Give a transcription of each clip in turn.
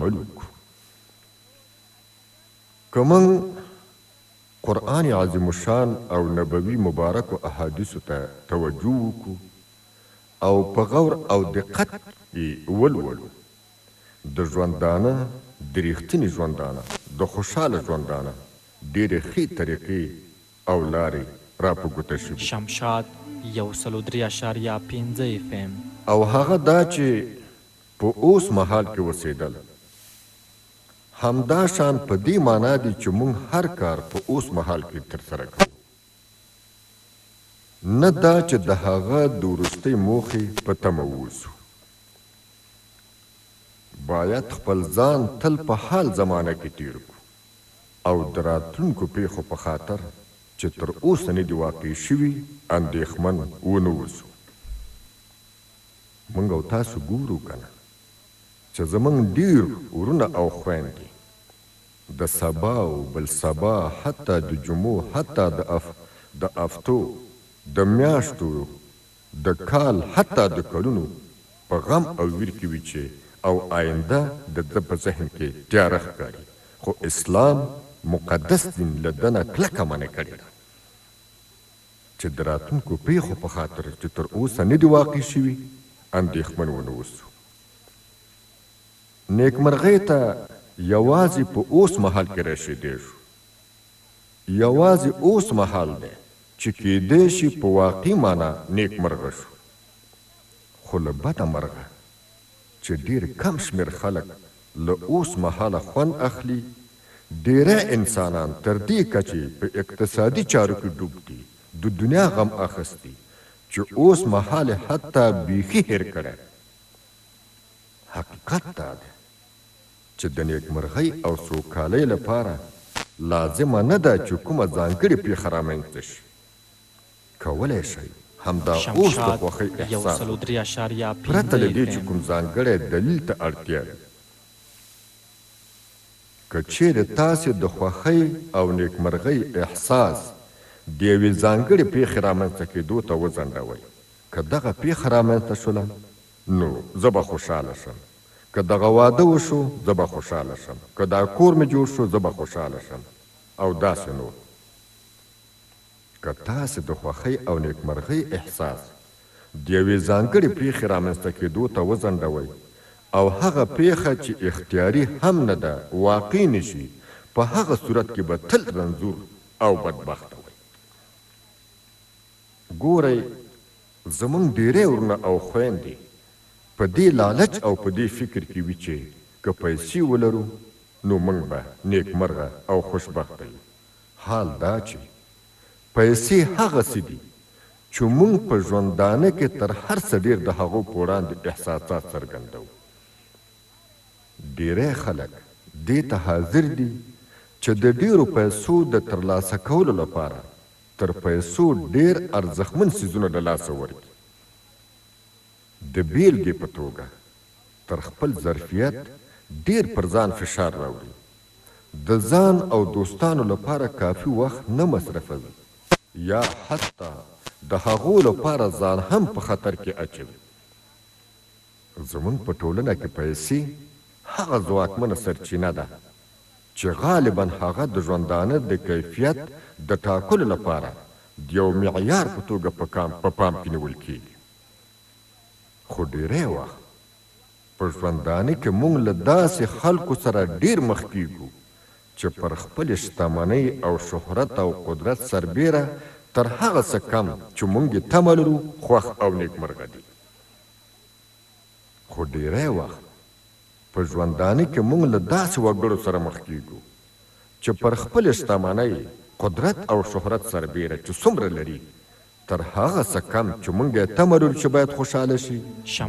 عمل وکړو. که موږ قرآن عظیم الشان او نبوي مبارکو احادیثو ته توجه وکړو او په غور او دقت یې ولولو، د ژوندانه د ریښتینې ژوندانه د خوشحاله ژوندانه ډېرې ښې طریقې او لارې را په ګوته شوي. شمشاد 103.5 FM. او هغه دا چې په اوس مهال کې اوسېدل همدا شان په دې معنا دی چې موږ هر کار په اوس مهال کې ترسره کوو، نه دا چې د هغه د وروستۍ موخې په تمه واوسو. باید خپل ځان تل په حال زمانه کې تیر کړو او د راتلونکو پیښو په خاطر چې تر اوسه نه دي واقع شوي اندېښمن ونه اوسو. موږ او تاسو ګورو که نه چې زموږ ډېر ورونه او خویندې د سبا او بل سبا، حتی د جمعو، حتی د افتو، د میاشتو، د کال، حتی د کلونو په غم او ویر کې وي چې او آینده د ده په ذهن کې تیاره ښکاري. خو اسلام مقدس دین له دنه کلکه منع کړې ده چې د راتلونکو پیښو په خاطر چې تر اوسه نه دي واقع شوي اندېښمن ونه اوسو. نیکمرغۍ ته یوازې په اوس مهال کې رسېدېږو. یوازې اوس مهال دی چې کیدی شي په واقعي معنا نیکمرغه شو. خو له بده مرغه چې ډېر کم شمېر خلک له اوس مهاله خوند اخلي، ډېری انسانان تر دې کچې په اقتصادي چارو کې ډوب دي، د دنیا غم اخیستی چې اوس مهال حتی بیخي هېر کړی. حقیقت دا دی چې د نیکمرغۍ او سوکالۍ لپاره لازمه نه ده چې کومه ځانګړې پیښه رامنځته شي. کولی شئ همدا اوس د خوښۍ احساس پرته له دې چې کوم ځانګړی دلیل ته اړتیا وي. که چیرې تاسې د خوښۍ او نیکمرغۍ احساس د یوې ځانګړې پیښې رامنځته کېدو ته وځنډوئ. که دغه پیښه رامنځته شوله نو زه به خوشحاله شم، که دغه واده وشو زه به خوشحاله شم، که دا کور مې جوړ شو زه به خوشحاله شم او داسې نور. که تاسې د خوښۍ او نیکمرغۍ احساس د یوې ځانګړې پیښې رامنځته کېدو ته وځنډوئ او هغه پیښه چې اختیاري هم نه ده واقع نه شي، په هغه صورت کې به تل رنځور او بدبخته وئ. ګورئ، زموږ ډېری ورونه او خویندې په دې لالچ او په دې فکر کې وي چې که پیسې ولرو نو موږ به نیکمرغه او خوشبخته یو. حال دا چې پیسې هغسې دي چې موږ په ژوندانه کې تر هر څه ډېر د هغو په وړاندې احساسات څرګندوو. ډېری خلک دې ته حاضر دي چې د ډېرو پیسو د ترلاسه کولو لپاره تر پیسو ډېر ارزښتمن څیزونه له لاسه ورکړي. د بیلګې په توګه تر خپل ظرفیت ډېر پر ځان فشار راوړي، د ځان او دوستانو لپاره کافي وخت نه مصرفوي یا حتی د هغو لپاره ځان هم په خطر کې اچوي. زموږ په ټولنه کې پیسې هغه ځواکمنه سرچینه ده چې غالبا هغه د ژوندانه د کیفیت د ټاکلو لپاره د یو معیار په توګه په پام کې نیول کیږي. خو ډېری وخت په ژوندانه کې موږ له داسې خلکو سره ډېر مخ کیږو چې پر خپلې شتمنۍ او شهرت او قدرت سربیره تر هغه څه کم چې موږ یې تمه لرو خوښ او نیکمرغه دي. خو ډېری وخت په ژوندانه کې موږ له داسې وګړو سره مخ کیږو چې پر خپلې شتمنۍ، قدرت او شهرت سربیره چې څومره لري تر هغه څه کم چې موږ یې تمه لرو چې باید خوشحاله شي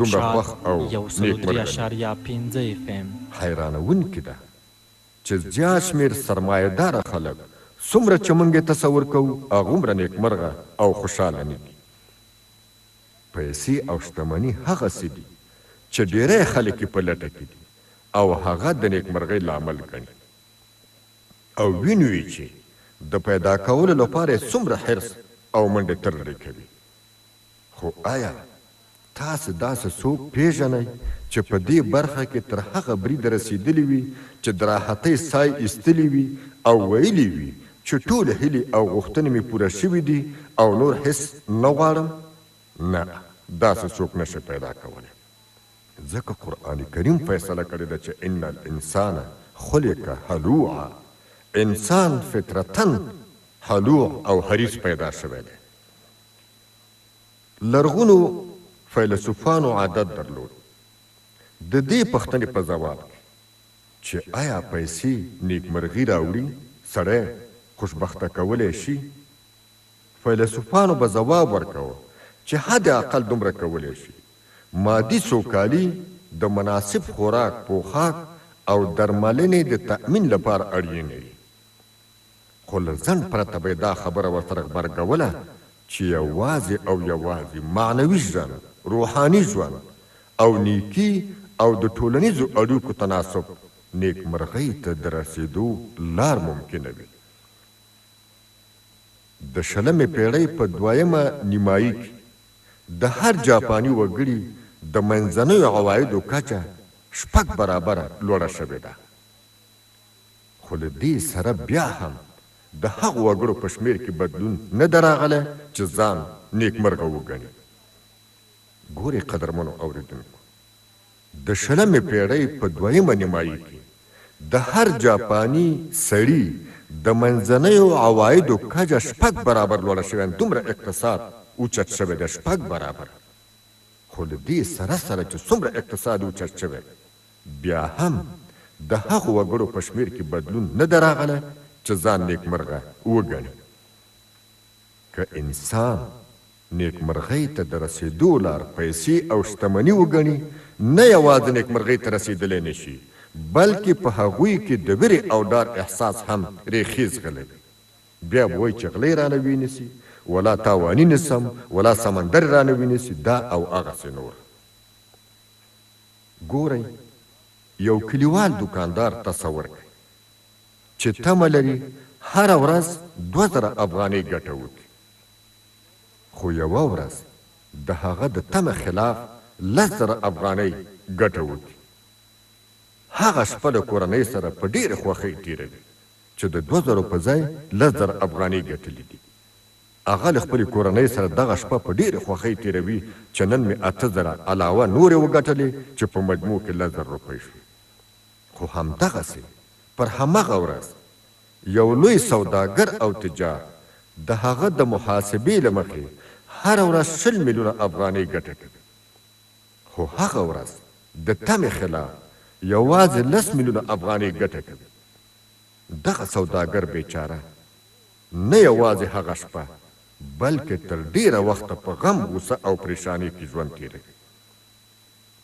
دومره خوښ او نیکمرغه دي. حیرانوونکې ده چې زیات شمېر سرمایه‌داره خلک څومره چې موږ یې تصور کوو هغومره نیکمرغه او خوشحاله نه دي. پیسې او شتمني هغسې دي چې ډېری خلک یې په لټه کې دي او هغه د نیکمرغۍ لامل ګڼي او وینو چې د پیدا کولو لپاره یې څومره حرص او منډې ترړې کوي. خو آیا تاسې داسې څوک پیژنئ چې په دې برخه کې تر هغه برید رسېدلی وي چې د راحتۍ سای ایستلی وي او ویلي وي چې ټولې هیلې او غوښتنې مې پوره شوي دي او نور هیڅ نه غواړم؟ نه، داسې څوک نشي پیدا کولی. ځکه قرآن کریم فیصله کړې ده چې ان الانسان خلق هلوعا، انسان فطرتاً هلوع او حریص پیدا شوی دی. لرغونو فیلسوفانو عادت درلود د دې پوښتنې په ځواب چې آیا پیسې نیکمرغي راوړي، سړی خوشبخته کولی شي؟ فیلسوفانو به ځواب ورکوه چې حد اقل دومره کولی شي. مادي سوکالي د مناسب خوراک، پوښاک او درملنې د تأمین لپاره اړینه وي. خو له ځنډ پرته به یې دا خبره ورسره غبرګوله چې یوازې او یوازې معنوي ژوند، روحاني ژوند او نیکي او د ټولنیزو اړیکو تناسب نیکمرغۍ ته د رسېدو لار ممکنه وي. د 20مې پېړۍ په 2مه نیمایي کې د هر جاپاني وګړي د منځنیو عوایدو کچه 6 برابره لوړه شوې ده. خو له دې سره بیا هم د هغو وګړو په شمېر کې بدلون نه ده راغلی چې ځان نیکمرغه وګڼي. ګورې قدرمنو اورېدونکو، د 20مې پېړۍ په 2مه نیمایي کې د هر جاپاني سړي د منځنیو عوایدو کچه 6 برابر لوړه شوې، دومره اقتصاد اوچت شوی دی، 6 برابر. خو له دې سره سره چې څومره اقتصاد اوچت شوی، بیا هم د هغو وګړو په شمېر کې بدلون نه ده راغلی چې ځان نیکمرغه وګڼي. که انسان نیکمرغۍ ته د رسېدو لار پیسې او شتمني وګڼي، نه یوازې نیکمرغۍ ته رسېدلی نه شي، بلکې په هغوی کې د ویرې او ډار احساس هم ریخیز غلی وي. بیا به وایي چې غلی رانه وینیسي، ولا تاواني نسم، ولا سمندر رانه وینیسي، دا او هغسې نور. ګورئ، یو کلیوال دکاندار تصور کړئ چې تمه لري هره ورځ 2000 افغانۍ ګټه وکړي، خو یوه ورځ د هغه د تمه خلاف 10,000 افغانۍ ګټه وکړي. هغه شپه د کورنۍ سره په ډېرې خوښۍ تېروي چې د 2000 په ځای 10,000 افغانۍ ګټلې دي. هغه له خپلې کورنۍ سره دغه شپه په ډېرې خوښۍ تېروي چې نن مې 8,000 علاوه نورې وګټلې چې په مجموع کې 10,000 روپۍ شوې. خو همدغسې پر همغه ورځ یو لوی سوداګر او تجار د هغه د محاسبې له مخې هره ورځ 20 میلیونه افغانۍ ګټه کوي، خو هغه ورځ د تمې خلاف یوازې 10 میلیونه افغانۍ ګټه کوي. دغه سوداګر بیچاره نه یوازې هغه شپه بلکې تر ډېره وخته په غم، غوسه او پریشانۍ کې ژوند تېروي.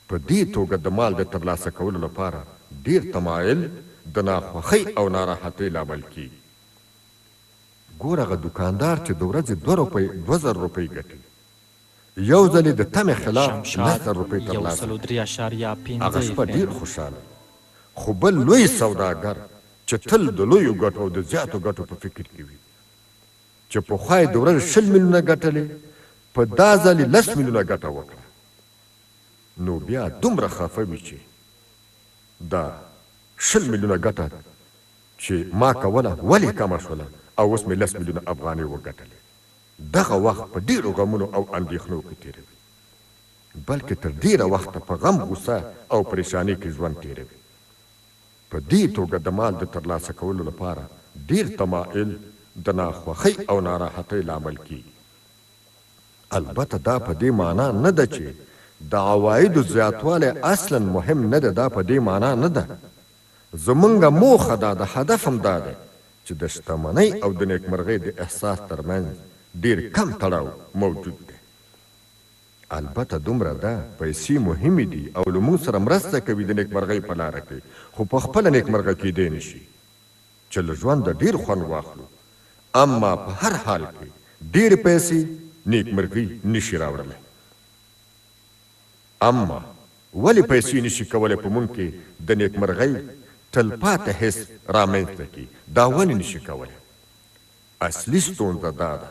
په دې توګه د مال د ترلاسه کولو لپاره ډېر تمایل د ناخوښۍ او ناراحتۍ لامل کیږي. ګوره، هغه دوکاندار چې د ورځې 2000 روپۍ ګټي، یو ځل د تمې خلاف 10,000 روپۍ ترلاسه کړي، هغه شپه ډېر خوشحاله. خو بل لوی سوداګر چې تل د لویو ګټو او د زیاتو ګټو په فکر کې وي، چې پخوا یې د ورځې 20 میلیونه ګټلې، په دا ځل یې 10 میلیونه ګټه وکړه، نو بیا دومره خفه وي چې دا 20 میلیونه ګټه چې ما کوله ولې کمه شوله او اوس مې 10 میلیونه افغانۍ وګټلې. دغه وخت په ډېرو غمونو او اندېښنو کې تېروي، بلکې تر ډېره وخته په غم، غوسه او پریشانۍ کې ژوند تېروي. په دې توګه د مال د ترلاسه کولو لپاره ډېر تمایل د ناخوښۍ او ناراحتۍ لامل کیږي. البته دا په دې معنا نه ده چې د عوایدو زیاتوالی اصلا مهم نه ده، دا په دې معنا نه ده. زمونږه موخه دا ده، هدف هم دا دی چې د شتمنۍ او د نیکمرغۍ د احساس ترمنځ ډېر کم تړاو موجود دی. البته دومره ده، پیسې مهمې دي او له موږ سره مرسته کوي د نیکمرغۍ په لاره کې، خو په خپله نیکمرغه کیدی نشي چې له ژونده ډېر خوند واخلو. اما په هر حال کې ډېرې پیسې نیکمرغي نشي راوړلی. اما ولې پیسې نشي کولی په موږ کې د نیکمرغۍ تلپاته حس رامنځته کړي؟ دا ولې نشي کولی؟ اصلي ستونزه دا ده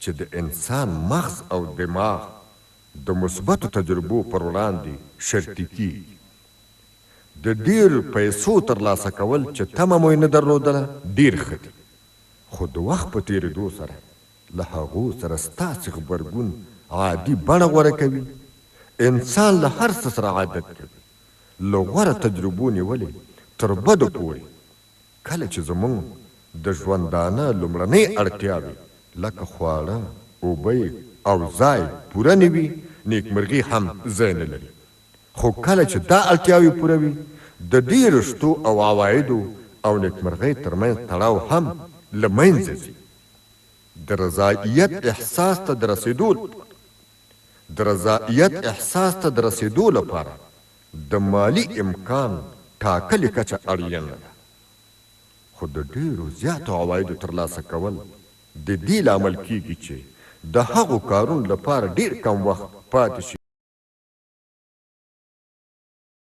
چې د انسان مغز او دماغ د مثبتو تجربو پر وړاندې شرطي کیږي. د ډیر پیسو ترلاسه کول چې تمه مو یې نه درلودله ډیر ښه دي، خو د وخت په تېرېدو سره له هغو سره ستاسې غبرګون عادي بڼه غوره کوي. انسان له هر څه سره عادت کوي، له غوره تجربو نیولې تر بدو پورې. کله چې زموږ د ژوندانه لومړنۍ اړتیاوې لکه خواړه، اوبه او ځای پوره نه وي، نیکمرغي هم ځای نه لري. خو کله چې دا اړتیاوې پوره وي، د ډېرو شتو او عوایدو او نیکمرغۍ ترمنځ تړاو هم له منځه ځي. د رضایت احساس ته د رسېدو لپاره د مالی امکان ټاکلې کچه اړینه ده. خو د ډېرو زیاتو عوایدو ترلاسه کول د دې لامل کیږي چې د هغو کارونو لپاره ډېر کم وخت پاتې شي